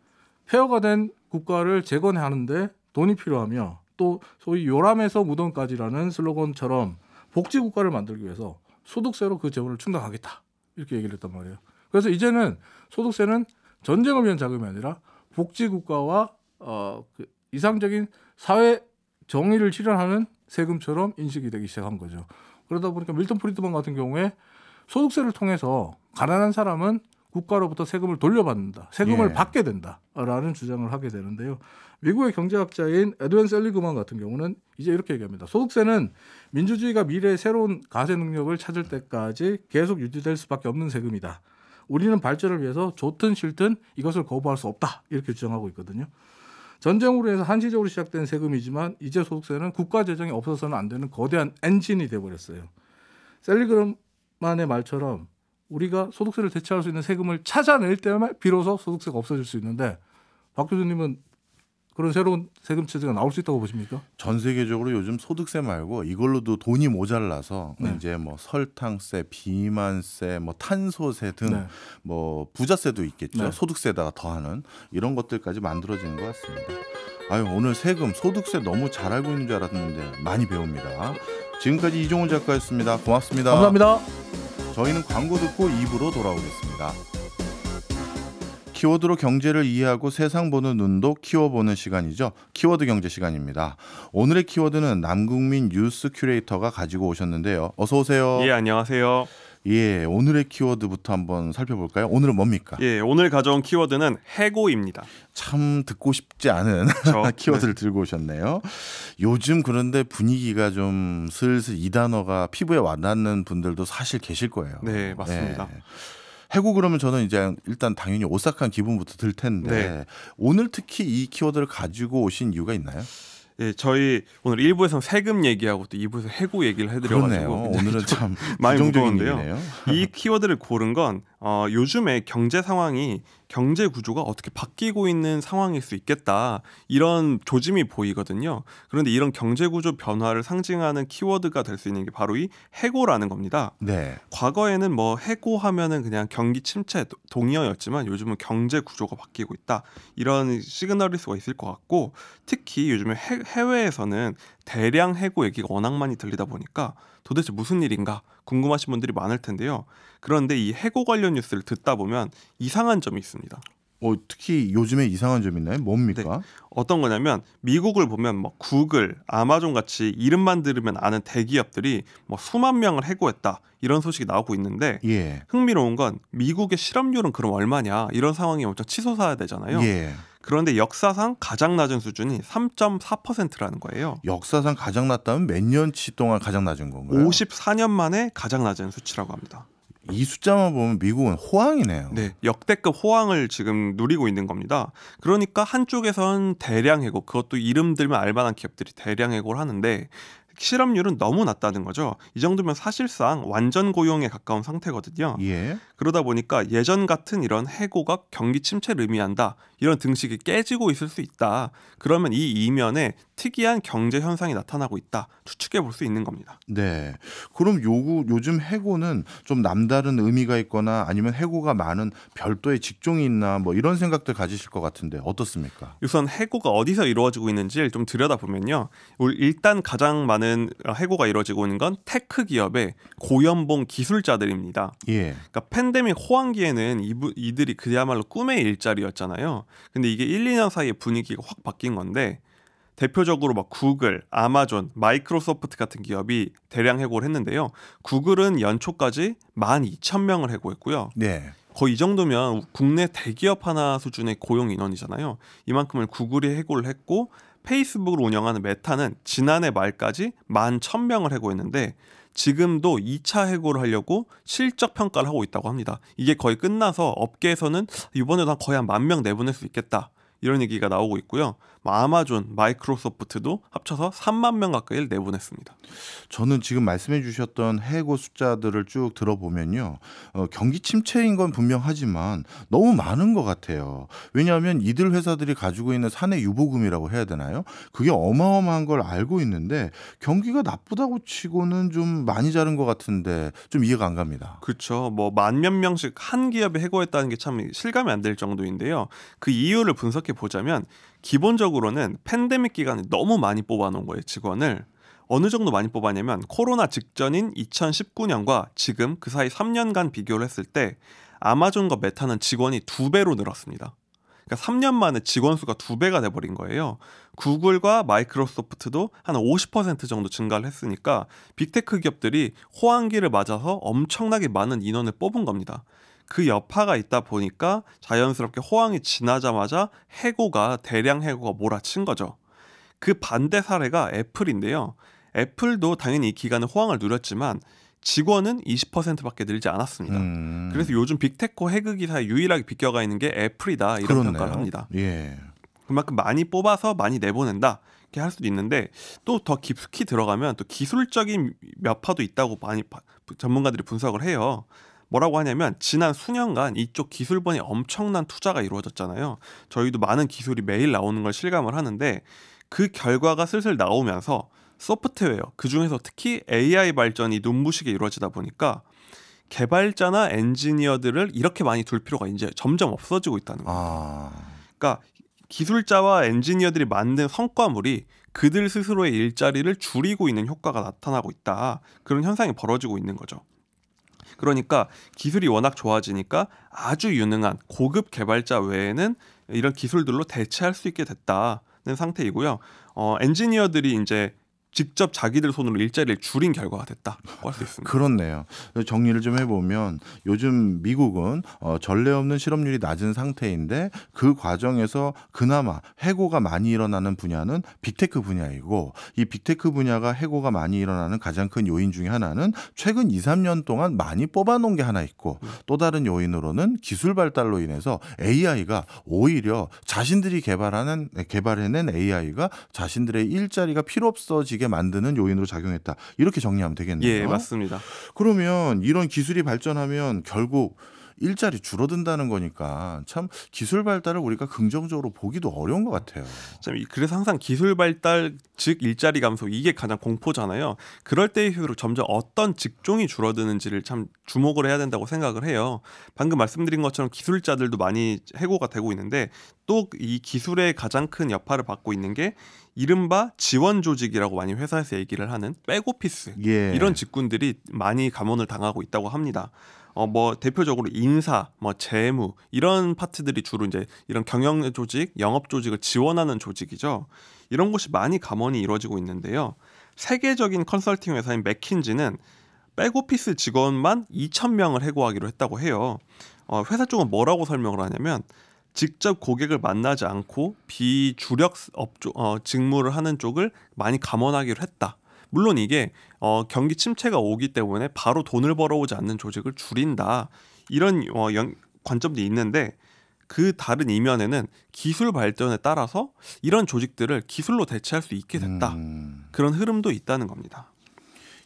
Speaker 2: 폐허가 된 국가를 재건하는데 돈이 필요하며 또 소위 요람에서 무덤까지라는 슬로건처럼 복지국가를 만들기 위해서 소득세로 그 재원을 충당하겠다. 이렇게 얘기를 했단 말이에요. 그래서 이제는 소득세는 전쟁을 위한 자금이 아니라 복지국가와 그 이상적인 사회 정의를 실현하는 세금처럼 인식이 되기 시작한 거죠. 그러다 보니까 밀턴 프리드먼 같은 경우에 소득세를 통해서 가난한 사람은 국가로부터 세금을 돌려받는다. 세금을
Speaker 1: 예.
Speaker 2: 받게 된다라는 주장을 하게 되는데요. 미국의 경제학자인 에드웬 셀리그만 같은 경우는 이제 이렇게 얘기합니다. 소득세는 민주주의가 미래의 새로운 가세 능력을 찾을 때까지 계속 유지될 수밖에 없는 세금이다. 우리는 발전을 위해서 좋든 싫든 이것을 거부할 수 없다. 이렇게 주장하고 있거든요. 전쟁으로 해서 한시적으로 시작된 세금이지만 이제 소득세는 국가 재정이 없어서는 안 되는 거대한 엔진이 돼버렸어요. 셀리그만의 말처럼 우리가 소득세를 대체할 수 있는 세금을 찾아낼 때만 비로소 소득세가 없어질 수 있는데 박 교수님은 그런 새로운 세금 체제가 나올 수 있다고 보십니까?
Speaker 1: 전 세계적으로 요즘 소득세 말고 이걸로도 돈이 모자라서
Speaker 2: 네.
Speaker 1: 이제 뭐 설탕세, 비만세, 뭐 탄소세 등
Speaker 2: 네.
Speaker 1: 뭐 부자세도 있겠죠.
Speaker 2: 네.
Speaker 1: 소득세에다가 더하는 이런 것들까지 만들어지는 것 같습니다. 아유, 오늘 세금, 소득세 너무 잘 알고 있는 줄 알았는데 많이 배웁니다. 지금까지 이종훈 작가였습니다. 고맙습니다.
Speaker 2: 감사합니다.
Speaker 1: 저희는 광고 듣고 2부로 돌아오겠습니다. 키워드로 경제를 이해하고 세상 보는 눈도 키워보는 시간이죠. 키워드 경제 시간입니다. 오늘의 키워드는 남국민 뉴스 큐레이터가 가지고 오셨는데요. 어서 오세요.
Speaker 3: 예, 안녕하세요.
Speaker 1: 예, 오늘의 키워드부터 한번 살펴볼까요? 오늘은 뭡니까?
Speaker 3: 예, 오늘 가져온 키워드는 해고입니다.
Speaker 1: 참 듣고 싶지 않은 키워드를 들고 오셨네요. 요즘 그런데 분위기가 좀 슬슬 이 단어가 피부에 와닿는 분들도 사실 계실 거예요.
Speaker 3: 네, 맞습니다.
Speaker 1: 예. 해고 그러면 저는 이제 일단 당연히 오싹한 기분부터 들 텐데
Speaker 3: 네.
Speaker 1: 오늘 특히 이 키워드를 가지고 오신 이유가 있나요?
Speaker 3: 예, 저희 오늘 1부에서는 세금 얘기하고 또 2부에서 해고 얘기를 해드려가지고
Speaker 1: 그러네요. 오늘은 참
Speaker 3: 많이
Speaker 1: 부정적인
Speaker 3: 무거운데요.
Speaker 1: 얘기네요.
Speaker 3: 이 키워드를 고른 건 요즘에 경제 상황이 경제 구조가 어떻게 바뀌고 있는 상황일 수 있겠다 이런 조짐이 보이거든요. 그런데 이런 경제 구조 변화를 상징하는 키워드가 될 수 있는 게 바로 이 해고라는 겁니다.
Speaker 1: 네.
Speaker 3: 과거에는 뭐 해고하면은 그냥 경기 침체 동의어였지만 요즘은 경제 구조가 바뀌고 있다 이런 시그널일 수가 있을 것 같고 특히 요즘에 해외에서는 대량 해고 얘기가 워낙 많이 들리다 보니까 도대체 무슨 일인가 궁금하신 분들이 많을 텐데요. 그런데 이 해고 관련 뉴스를 듣다 보면 이상한 점이 있습니다.
Speaker 1: 특히 요즘에 이상한 점 있나요? 뭡니까?
Speaker 3: 어떤 거냐면 미국을 보면 뭐 구글, 아마존 같이 이름만 들으면 아는 대기업들이 뭐 수만 명을 해고했다 이런 소식이 나오고 있는데
Speaker 1: 예.
Speaker 3: 흥미로운 건 미국의 실업률은 그럼 얼마냐 이런 상황이 엄청 치솟아야 되잖아요.
Speaker 1: 예.
Speaker 3: 그런데 역사상 가장 낮은 수준이 3.4%라는 거예요.
Speaker 1: 역사상 가장 낮다면 몇 년치 동안 가장 낮은 건가요?
Speaker 3: 54년 만에 가장 낮은 수치라고 합니다.
Speaker 1: 이 숫자만 보면 미국은 호황이네요.
Speaker 3: 네, 역대급 호황을 지금 누리고 있는 겁니다. 그러니까 한쪽에선 대량 해고, 그것도 이름 들면 알만한 기업들이 대량 해고를 하는데 실업률은 너무 낮다는 거죠. 이 정도면 사실상 완전 고용에 가까운 상태거든요.
Speaker 1: 예.
Speaker 3: 그러다 보니까 예전 같은 이런 해고가 경기 침체를 의미한다. 이런 등식이 깨지고 있을 수 있다. 그러면 이 이면에 특이한 경제 현상이 나타나고 있다. 추측해 볼 수 있는 겁니다.
Speaker 1: 네. 그럼 요즘 해고는 좀 남다른 의미가 있거나 아니면 해고가 많은 별도의 직종이 있나 뭐 이런 생각들 가지실 것 같은데 어떻습니까?
Speaker 3: 우선 해고가 어디서 이루어지고 있는지를 좀 들여다보면요. 일단 가장 많은 해고가 이루어지고 있는 건 테크 기업의 고연봉 기술자들입니다.
Speaker 1: 예.
Speaker 3: 그러니까 팬데믹 호황기에는 이들이 그야말로 꿈의 일자리였잖아요. 근데 이게 1, 2년 사이에 분위기가 확 바뀐 건데 대표적으로 막 구글, 아마존, 마이크로소프트 같은 기업이 대량 해고를 했는데요. 구글은 연초까지 12,000명을 해고했고요.
Speaker 1: 네.
Speaker 3: 거의 이 정도면 국내 대기업 하나 수준의 고용 인원이잖아요. 이만큼을 구글이 해고를 했고 페이스북을 운영하는 메타는 지난해 말까지 11,000명을 해고했는데 지금도 2차 해고를 하려고 실적 평가를 하고 있다고 합니다. 이게 거의 끝나서 업계에서는 이번에도 거의 한 10,000명 내보낼 수 있겠다. 이런 얘기가 나오고 있고요. 아마존, 마이크로소프트도 합쳐서 3만 명 가까이를 내보냈습니다.
Speaker 1: 저는 지금 말씀해 주셨던 해고 숫자들을 쭉 들어보면요. 경기 침체인 건 분명하지만 너무 많은 것 같아요. 왜냐하면 이들 회사들이 가지고 있는 사내 유보금이라고 해야 되나요? 그게 어마어마한 걸 알고 있는데 경기가 나쁘다고 치고는 좀 많이 자른 것 같은데 좀 이해가 안 갑니다.
Speaker 3: 그렇죠. 뭐 10,000몇 명씩 한 기업에 해고했다는 게 참 실감이 안 될 정도인데요. 그 이유를 분석해 보자면 기본적으로는 팬데믹 기간에 너무 많이 뽑아놓은 거예요. 직원을. 어느 정도 많이 뽑았냐면 코로나 직전인 2019년과 지금 그 사이 3년간 비교를 했을 때 아마존과 메타는 직원이 2배로 늘었습니다. 그러니까 3년 만에 직원 수가 2배가 돼버린 거예요. 구글과 마이크로소프트도 한 50% 정도 증가를 했으니까 빅테크 기업들이 호황기를 맞아서 엄청나게 많은 인원을 뽑은 겁니다. 그 여파가 있다 보니까 자연스럽게 호황이 지나자마자 대량 해고가 몰아친 거죠. 그 반대 사례가 애플인데요. 애플도 당연히 이 기간에 호황을 누렸지만 직원은 20%밖에 늘지 않았습니다. 그래서 요즘 빅테크 해그 기사에 유일하게 비껴가 있는 게 애플이다 이런
Speaker 1: 그렇네요.
Speaker 3: 평가를 합니다.
Speaker 1: 예.
Speaker 3: 그만큼 많이 뽑아서 많이 내보낸다 이렇게 할 수도 있는데 또 더 깊숙이 들어가면 또 기술적인 여파도 있다고 많이 전문가들이 분석을 해요. 뭐라고 하냐면 지난 수년간 이쪽 기술본에 엄청난 투자가 이루어졌잖아요. 저희도 많은 기술이 매일 나오는 걸 실감을 하는데 그 결과가 슬슬 나오면서 소프트웨어, 그중에서 특히 AI 발전이 눈부시게 이루어지다 보니까 개발자나 엔지니어들을 이렇게 많이 둘 필요가 이제 점점 없어지고 있다는 겁니다. 그러니까 기술자와 엔지니어들이 만든 성과물이 그들 스스로의 일자리를 줄이고 있는 효과가 나타나고 있다. 그런 현상이 벌어지고 있는 거죠. 그러니까 기술이 워낙 좋아지니까 아주 유능한 고급 개발자 외에는 이런 기술들로 대체할 수 있게 됐다는 상태이고요. 엔지니어들이 이제 직접 자기들 손으로 일자리를 줄인 결과가 됐다고 할 수 있습니다.
Speaker 1: 그렇네요. 정리를 좀 해보면 요즘 미국은 전례 없는 실업률이 낮은 상태인데 그 과정에서 그나마 해고가 많이 일어나는 분야는 빅테크 분야이고 이 빅테크 분야가 해고가 많이 일어나는 가장 큰 요인 중에 하나는 최근 2, 3년 동안 많이 뽑아놓은 게 하나 있고 또 다른 요인으로는 기술 발달로 인해서 AI가 오히려 자신들이 개발해낸 AI가 자신들의 일자리가 필요 없어지게 만드는 요인으로 작용했다. 이렇게 정리하면 되겠네요.
Speaker 3: 예, 맞습니다.
Speaker 1: 그러면 이런 기술이 발전하면 결국 일자리 줄어든다는 거니까 참 기술 발달을 우리가 긍정적으로 보기도 어려운 것 같아요.
Speaker 3: 그래서 항상 기술 발달 즉 일자리 감소 이게 가장 공포잖아요. 그럴 때일수록 점점 어떤 직종이 줄어드는지를 참 주목을 해야 된다고 생각을 해요. 방금 말씀드린 것처럼 기술자들도 많이 해고가 되고 있는데 또 이 기술의 가장 큰 여파를 받고 있는 게 이른바 지원 조직이라고 많이 회사에서 얘기를 하는 백오피스
Speaker 1: 예.
Speaker 3: 이런 직군들이 많이 감원을 당하고 있다고 합니다. 뭐 대표적으로 인사, 뭐 재무 이런 파트들이 주로 이제 이런 경영 조직, 영업 조직을 지원하는 조직이죠. 이런 곳이 많이 감원이 이루어지고 있는데요. 세계적인 컨설팅 회사인 맥킨지는 백오피스 직원만 2,000명을 해고하기로 했다고 해요. 회사 쪽은 뭐라고 설명을 하냐면 직접 고객을 만나지 않고 비주력 직무를 하는 쪽을 많이 감원하기로 했다. 물론 이게 경기 침체가 오기 때문에 바로 돈을 벌어오지 않는 조직을 줄인다. 이런 관점도 있는데 그 다른 이면에는 기술 발전에 따라서 이런 조직들을 기술로 대체할 수 있게 됐다. 그런 흐름도 있다는 겁니다.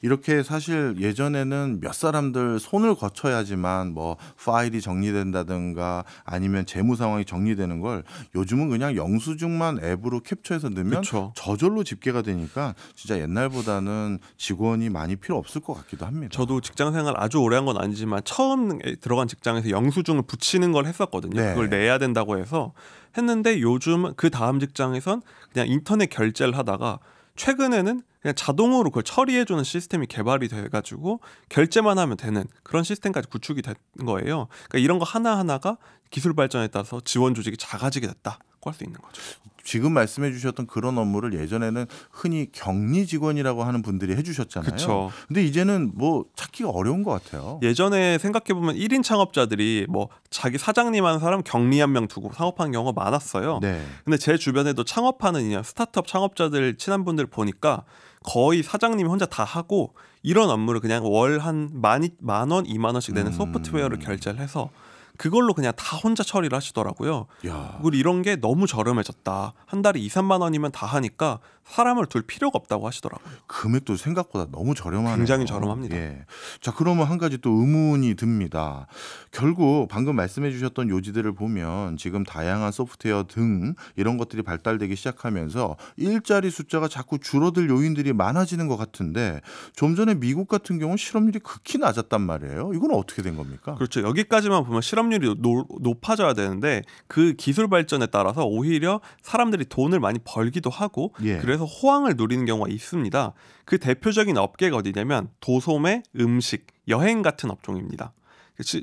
Speaker 1: 이렇게 사실 예전에는 몇 사람들 손을 거쳐야지만 뭐 파일이 정리된다든가 아니면 재무 상황이 정리되는 걸 요즘은 그냥 영수증만 앱으로 캡처해서 넣으면
Speaker 3: 그쵸.
Speaker 1: 저절로 집계가 되니까 진짜 옛날보다는 직원이 많이 필요 없을 것 같기도 합니다.
Speaker 3: 저도 직장 생활 아주 오래 한 건 아니지만 처음 들어간 직장에서 영수증을 붙이는 걸 했었거든요.
Speaker 1: 네.
Speaker 3: 그걸 내야 된다고 해서 했는데 요즘 그 다음 직장에선 그냥 인터넷 결제를 하다가 최근에는 그냥 자동으로 그걸 처리해주는 시스템이 개발이 돼가지고 결제만 하면 되는 그런 시스템까지 구축이 된 거예요. 그러니까 이런 거 하나하나가 기술 발전에 따라서 지원 조직이 작아지게 됐다고 할 수 있는 거죠.
Speaker 1: 지금 말씀해 주셨던 그런 업무를 예전에는 흔히 격리 직원이라고 하는 분들이 해주셨잖아요.
Speaker 3: 그쵸.
Speaker 1: 근데 이제는 뭐 찾기가 어려운 것 같아요.
Speaker 3: 예전에 생각해보면 1인 창업자들이 뭐 자기 사장님 한 사람 격리 한 명 두고 사업하는 경우가 많았어요.
Speaker 1: 네.
Speaker 3: 근데 제 주변에도 창업하는 스타트업 창업자들 친한 분들 보니까 거의 사장님이 혼자 다 하고 이런 업무를 그냥 월 한 10,000원, 20,000원씩 내는 소프트웨어를 결제를 해서 그걸로 그냥 다 혼자 처리를 하시더라고요.
Speaker 1: 야.
Speaker 3: 그리고 이런 게 너무 저렴해졌다. 한 달에 2, 3만 원이면 다 하니까 사람을 둘 필요가 없다고 하시더라고요.
Speaker 1: 금액도 생각보다 너무 저렴하네요.
Speaker 3: 굉장히 저렴합니다.
Speaker 1: 예. 자, 그러면 한 가지 또 의문이 듭니다. 결국 방금 말씀해 주셨던 요지들을 보면 지금 다양한 소프트웨어 등 이런 것들이 발달되기 시작하면서 일자리 숫자가 자꾸 줄어들 요인들이 많아지는 것 같은데 좀 전에 미국 같은 경우는 실업률이 극히 낮았단 말이에요. 이건 어떻게 된 겁니까?
Speaker 3: 그렇죠. 여기까지만 보면 실업률이 높아져야 되는데 그 기술 발전에 따라서 오히려 사람들이 돈을 많이 벌기도 하고
Speaker 1: 예.
Speaker 3: 그래서 호황을 누리는 경우가 있습니다. 그 대표적인 업계가 어디냐면 도소매, 음식, 여행 같은 업종입니다.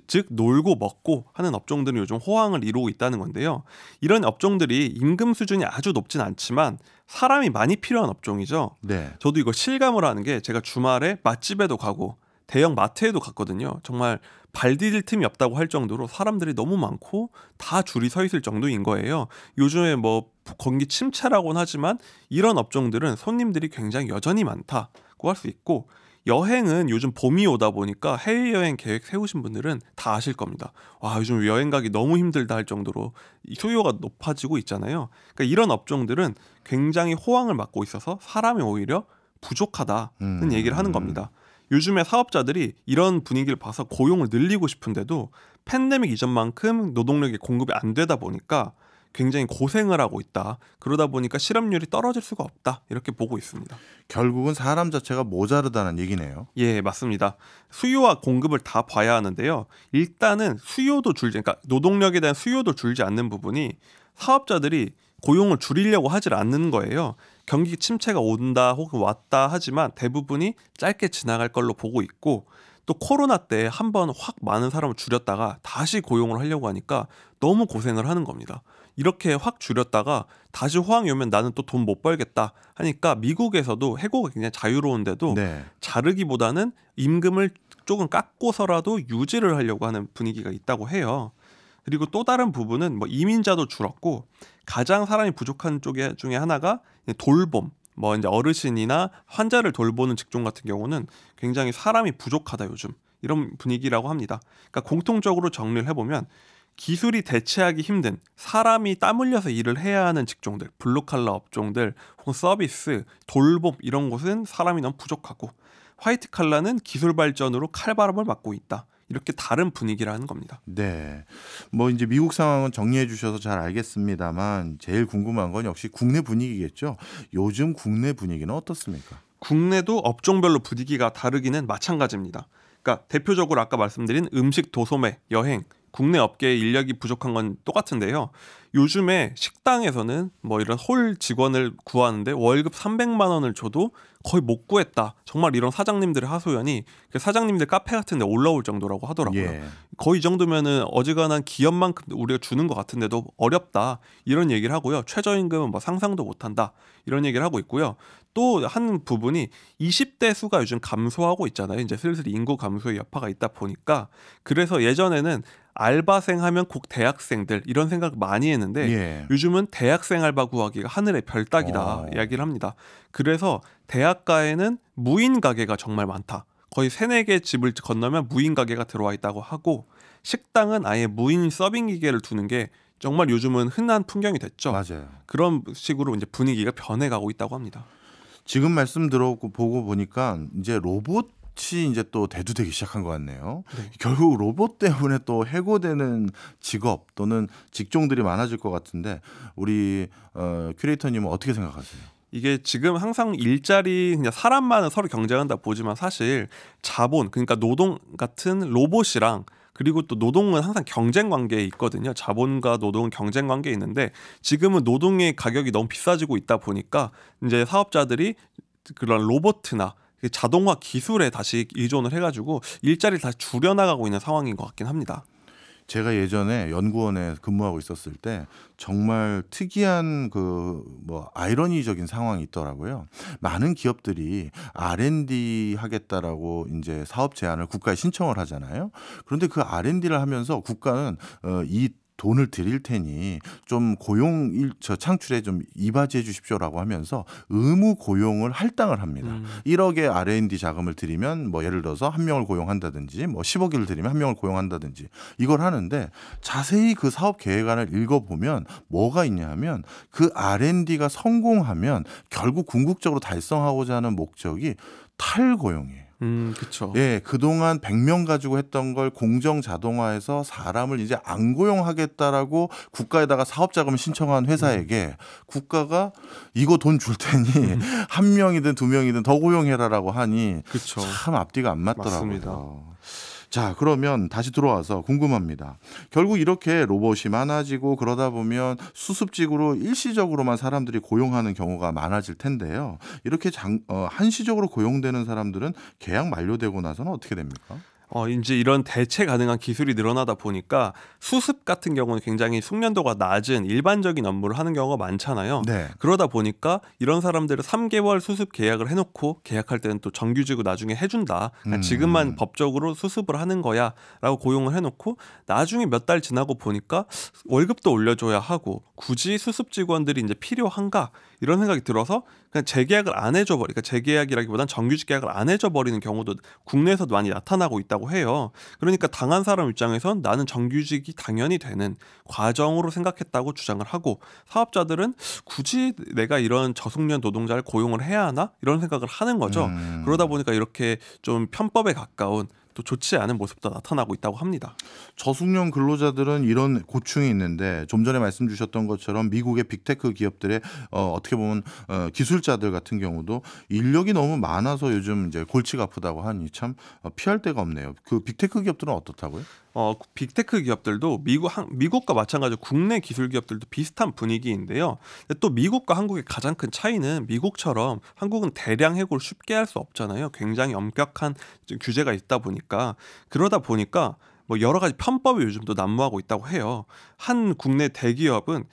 Speaker 3: 즉 놀고 먹고 하는 업종들은 요즘 호황을 이루고 있다는 건데요. 이런 업종들이 임금 수준이 아주 높진 않지만 사람이 많이 필요한 업종이죠.
Speaker 1: 네.
Speaker 3: 저도 이거 실감을 하는 게 제가 주말에 맛집에도 가고 대형 마트에도 갔거든요. 정말 발 디딜 틈이 없다고 할 정도로 사람들이 너무 많고 다 줄이 서 있을 정도인 거예요. 요즘에 뭐 경기 침체라고는 하지만 이런 업종들은 손님들이 굉장히 여전히 많다고 할 수 있고, 여행은 요즘 봄이 오다 보니까 해외여행 계획 세우신 분들은 다 아실 겁니다. 와, 요즘 여행 가기 너무 힘들다 할 정도로 이 수요가 높아지고 있잖아요. 그러니까 이런 업종들은 굉장히 호황을 맞고 있어서 사람이 오히려 부족하다는 얘기를 하는 겁니다. 요즘에 사업자들이 이런 분위기를 봐서 고용을 늘리고 싶은데도 팬데믹 이전만큼 노동력이 공급이 안 되다 보니까 굉장히 고생을 하고 있다. 그러다 보니까 실업률이 떨어질 수가 없다. 이렇게 보고 있습니다.
Speaker 1: 결국은 사람 자체가 모자르다는 얘기네요.
Speaker 3: 예, 맞습니다. 수요와 공급을 다 봐야 하는데요. 일단은 수요도 그러니까 노동력에 대한 수요도 줄지 않는 부분이 사업자들이 고용을 줄이려고 하질 않는 거예요. 경기 침체가 온다 혹은 왔다 하지만 대부분이 짧게 지나갈 걸로 보고 있고, 또 코로나 때 한번 확 많은 사람을 줄였다가 다시 고용을 하려고 하니까 너무 고생을 하는 겁니다. 이렇게 확 줄였다가 다시 호황이 오면 나는 또 돈 못 벌겠다 하니까 미국에서도 해고가 굉장히 자유로운데도
Speaker 1: 네.
Speaker 3: 자르기보다는 임금을 조금 깎고서라도 유지를 하려고 하는 분위기가 있다고 해요. 그리고 또 다른 부분은 뭐 이민자도 줄었고, 가장 사람이 부족한 쪽에 중에 하나가 돌봄, 뭐 이제 어르신이나 환자를 돌보는 직종 같은 경우는 굉장히 사람이 부족하다 요즘, 이런 분위기라고 합니다. 그러니까 공통적으로 정리를 해보면 기술이 대체하기 힘든, 사람이 땀 흘려서 일을 해야 하는 직종들, 블루칼라 업종들 혹은 서비스, 돌봄 이런 곳은 사람이 너무 부족하고, 화이트 칼라는 기술 발전으로 칼바람을 맞고 있다. 이렇게 다른 분위기라는 겁니다.
Speaker 1: 네. 뭐 이제 미국 상황은 정리해 주셔서 잘 알겠습니다만 제일 궁금한 건 역시 국내 분위기겠죠. 요즘 국내 분위기는 어떻습니까?
Speaker 3: 국내도 업종별로 분위기가 다르기는 마찬가지입니다. 그러니까 대표적으로 아까 말씀드린 음식, 도소매, 여행, 국내 업계의 인력이 부족한 건 똑같은데요. 요즘에 식당에서는 뭐 이런 홀 직원을 구하는데 월급 300만 원을 줘도 거의 못 구했다. 정말 이런 사장님들의 하소연이 사장님들 카페 같은 데 올라올 정도라고 하더라고요.
Speaker 1: 예.
Speaker 3: 거의 이 정도면은 어지간한 기업만큼 우리가 주는 것 같은데도 어렵다. 이런 얘기를 하고요. 최저임금은 뭐 상상도 못한다. 이런 얘기를 하고 있고요. 또 한 부분이 20대 수가 요즘 감소하고 있잖아요. 이제 슬슬 인구 감소의 여파가 있다 보니까, 그래서 예전에는 알바생 하면 꼭 대학생들 이런 생각 많이 했는데
Speaker 1: 예.
Speaker 3: 요즘은 대학생 알바 구하기가 하늘의 별 따기다 이야기를 합니다. 그래서 대학가에는 무인 가게가 정말 많다. 거의 3-4개 집을 건너면 무인 가게가 들어와 있다고 하고, 식당은 아예 무인 서빙 기계를 두는 게 정말 요즘은 흔한 풍경이 됐죠.
Speaker 1: 맞아요.
Speaker 3: 그런 식으로 이제 분위기가 변해가고 있다고 합니다.
Speaker 1: 지금 말씀 들어보고 보니까 이제 로봇이 이제 또 대두되기 시작한 것 같네요.
Speaker 3: 네.
Speaker 1: 결국 로봇 때문에 또 해고되는 직업 또는 직종들이 많아질 것 같은데 우리 큐레이터님은 어떻게 생각하세요?
Speaker 3: 이게 지금 항상 일자리 그냥 사람만은 서로 경쟁한다 보지만 사실 자본, 그러니까 노동 같은 로봇이랑, 그리고 또 노동은 항상 경쟁 관계에 있거든요. 자본과 노동은 경쟁 관계에 있는데 지금은 노동의 가격이 너무 비싸지고 있다 보니까 이제 사업자들이 그런 로봇이나 자동화 기술에 다시 의존을 해가지고 일자리를 다시 줄여나가고 있는 상황인 것 같긴 합니다.
Speaker 1: 제가 예전에 연구원에 근무하고 있었을 때 정말 특이한 아이러니적인 상황이 있더라고요. 많은 기업들이 R&D 하겠다라고 이제 사업 제안을 국가에 신청을 하잖아요. 그런데 그 R&D를 하면서 국가는 이 돈을 드릴 테니 좀 창출에 좀 이바지해 주십시오라고 하면서 의무 고용을 할당을 합니다. 1억의 R&D 자금을 드리면 뭐 예를 들어서 1명을 고용한다든지 뭐 10억을 드리면 1명을 고용한다든지 이걸 하는데, 자세히 그 사업 계획안을 읽어보면 뭐가 있냐 하면 그 R&D가 성공하면 결국 궁극적으로 달성하고자 하는 목적이 탈고용이에요.
Speaker 3: 그렇죠.
Speaker 1: 예, 그동안 100명 가지고 했던 걸 공정 자동화해서 사람을 이제 안 고용하겠다라고 국가에다가 사업 자금을 신청한 회사에게 국가가 이거 돈 줄 테니 1명이든 2명이든 더 고용해라라고 하니
Speaker 3: 그쵸.
Speaker 1: 참 앞뒤가 안 맞더라고요.
Speaker 3: 맞습니다.
Speaker 1: 자, 그러면 다시 들어와서 궁금합니다. 결국 이렇게 로봇이 많아지고 그러다 보면 수습직으로 일시적으로만 사람들이 고용하는 경우가 많아질 텐데요. 이렇게 한시적으로 고용되는 사람들은 계약 만료되고 나서는 어떻게 됩니까?
Speaker 3: 이제 이런 대체 가능한 기술이 늘어나다 보니까 수습 같은 경우는 굉장히 숙련도가 낮은 일반적인 업무를 하는 경우가 많잖아요.
Speaker 1: 네.
Speaker 3: 그러다 보니까 이런 사람들을 3개월 수습 계약을 해놓고 계약할 때는 또 정규직으로 나중에 해준다. 그러니까 지금만 법적으로 수습을 하는 거야 라고 고용을 해놓고 나중에 몇 달 지나고 보니까 월급도 올려줘야 하고 굳이 수습 직원들이 이제 필요한가 이런 생각이 들어서 그냥 재계약을 안 해줘버리, 그러니까 재계약이라기보단 정규직 계약을 안 해줘버리는 경우도 국내에서도 많이 나타나고 있다고 해요. 그러니까 당한 사람 입장에선 나는 정규직이 당연히 되는 과정으로 생각했다고 주장을 하고, 사업자들은 굳이 내가 이런 저숙련 노동자를 고용을 해야 하나 이런 생각을 하는 거죠. 그러다 보니까 이렇게 좀 편법에 가까운 또 좋지 않은 모습도 나타나고 있다고 합니다.
Speaker 1: 저숙련 근로자들은 이런 고충이 있는데 좀 전에 말씀 주셨던 것처럼 미국의 빅테크 기업들의 어떻게 보면 기술자들 같은 경우도 인력이 너무 많아서 요즘 이제 골치가 아프다고 하니 참 피할 데가 없네요. 그 빅테크 기업들은 어떻다고요?
Speaker 3: 빅테크 기업들도 미국과 마찬가지로 국내 기술 기업들도 비슷한 분위기인데요. 근데 또 미국과 한국의 가장 큰 차이는 미국처럼 한국은 대량 해고를 쉽게 할 수 없잖아요. 굉장히 엄격한 규제가 있다 보니까, 그러다 보니까 뭐 여러 가지 편법이 요즘도 난무하고 있다고 해요. 한 국내 대기업은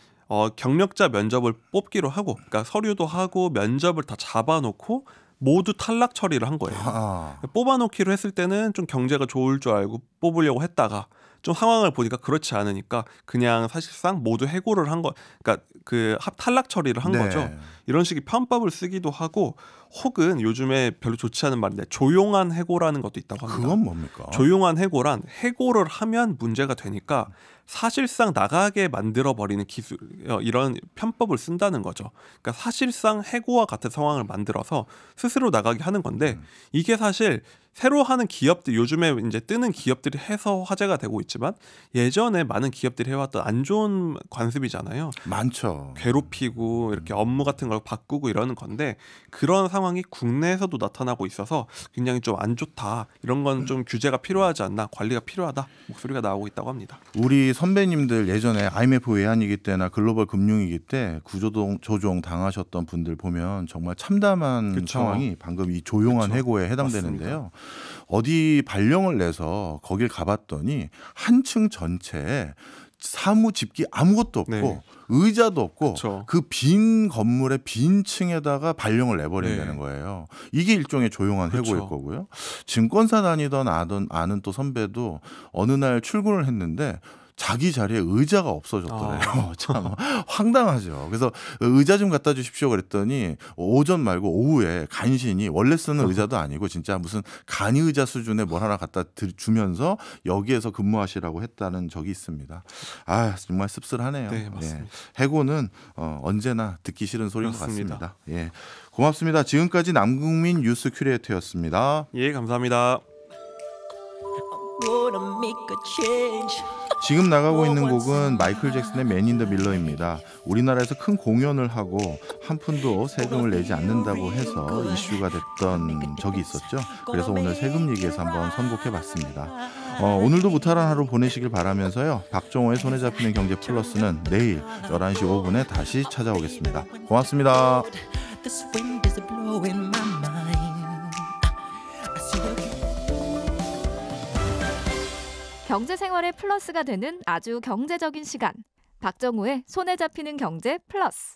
Speaker 3: 경력자 면접을 뽑기로 하고, 그러니까 서류도 하고 면접을 다 잡아놓고 모두 탈락 처리를 한 거예요. 뽑아놓기로 했을 때는 좀 경제가 좋을 줄 알고 뽑으려고 했다가 좀 상황을 보니까 그렇지 않으니까 그냥 사실상 모두 해고를 한 거, 그러니까 그 탈락 처리를 한 거죠. 이런 식의 편법을 쓰기도 하고, 혹은 요즘에 별로 좋지 않은 말인데 조용한 해고라는 것도 있다고 합니다.
Speaker 1: 그건 뭡니까?
Speaker 3: 조용한 해고란 해고를 하면 문제가 되니까 사실상 나가게 만들어 버리는 기술, 이런 편법을 쓴다는 거죠. 그러니까 사실상 해고와 같은 상황을 만들어서 스스로 나가게 하는 건데, 이게 사실 새로 하는 기업들, 요즘에 이제 뜨는 기업들이 해서 화제가 되고 있지만 예전에 많은 기업들이 해왔던 안 좋은 관습이잖아요.
Speaker 1: 많죠.
Speaker 3: 괴롭히고 이렇게 업무 같은 걸 바꾸고 이러는 건데, 그런 상황이 국내에서도 나타나고 있어서 굉장히 좀 안 좋다. 이런 건 좀 규제가 필요하지 않나, 관리가 필요하다 목소리가 나오고 있다고 합니다.
Speaker 1: 우리 선배님들 예전에 IMF 외환위기 때나 글로벌 금융위기 때 구조조정 당하셨던 분들 보면 정말 참담한
Speaker 3: 그쵸.
Speaker 1: 상황이 방금 이 조용한
Speaker 3: 그쵸.
Speaker 1: 해고에 해당되는데요. 어디 발령을 내서 거길 가봤더니 한 층 전체에 사무 집기 아무것도 없고
Speaker 3: 네.
Speaker 1: 의자도 없고
Speaker 3: 그쵸.
Speaker 1: 그 빈 건물의 빈 층에다가 발령을 내버린다는
Speaker 3: 네.
Speaker 1: 거예요. 이게 일종의 조용한
Speaker 3: 그쵸.
Speaker 1: 해고일 거고요. 증권사 다니던 아는 또 선배도 어느 날 출근을 했는데 자기 자리에 의자가 없어졌더래요. 참 황당하죠. 그래서 의자 좀 갖다 주십시오 그랬더니 오전 말고 오후에 간신히 원래 쓰는 의자도 아니고 진짜 무슨 간이 의자 수준의 뭘 하나 갖다 주면서 여기에서 근무하시라고 했다는 적이 있습니다. 아 정말 씁쓸하네요.
Speaker 3: 네, 맞습니다.
Speaker 1: 예. 해고는 언제나 듣기 싫은 소리인
Speaker 3: 그렇습니다.
Speaker 1: 것 같습니다. 예. 고맙습니다. 지금까지 남국민 뉴스 큐레이터였습니다.
Speaker 3: 예, 감사합니다.
Speaker 1: 지금 나가고 있는 곡은 마이클 잭슨의 맨 인 더 밀러입니다. 우리나라에서 큰 공연을 하고 한 푼도 세금을 내지 않는다고 해서 이슈가 됐던 적이 있었죠. 그래서 오늘 세금 얘기해서 한번 선곡해봤습니다. 오늘도 무탈한 하루 보내시길 바라면서요. 박정호의 손에 잡히는 경제 플러스는 내일 11시 5분에 다시 찾아오겠습니다. 고맙습니다.
Speaker 4: 경제 생활의 플러스가 되는 아주 경제적인 시간. 박정호의 손에 잡히는 경제 플러스.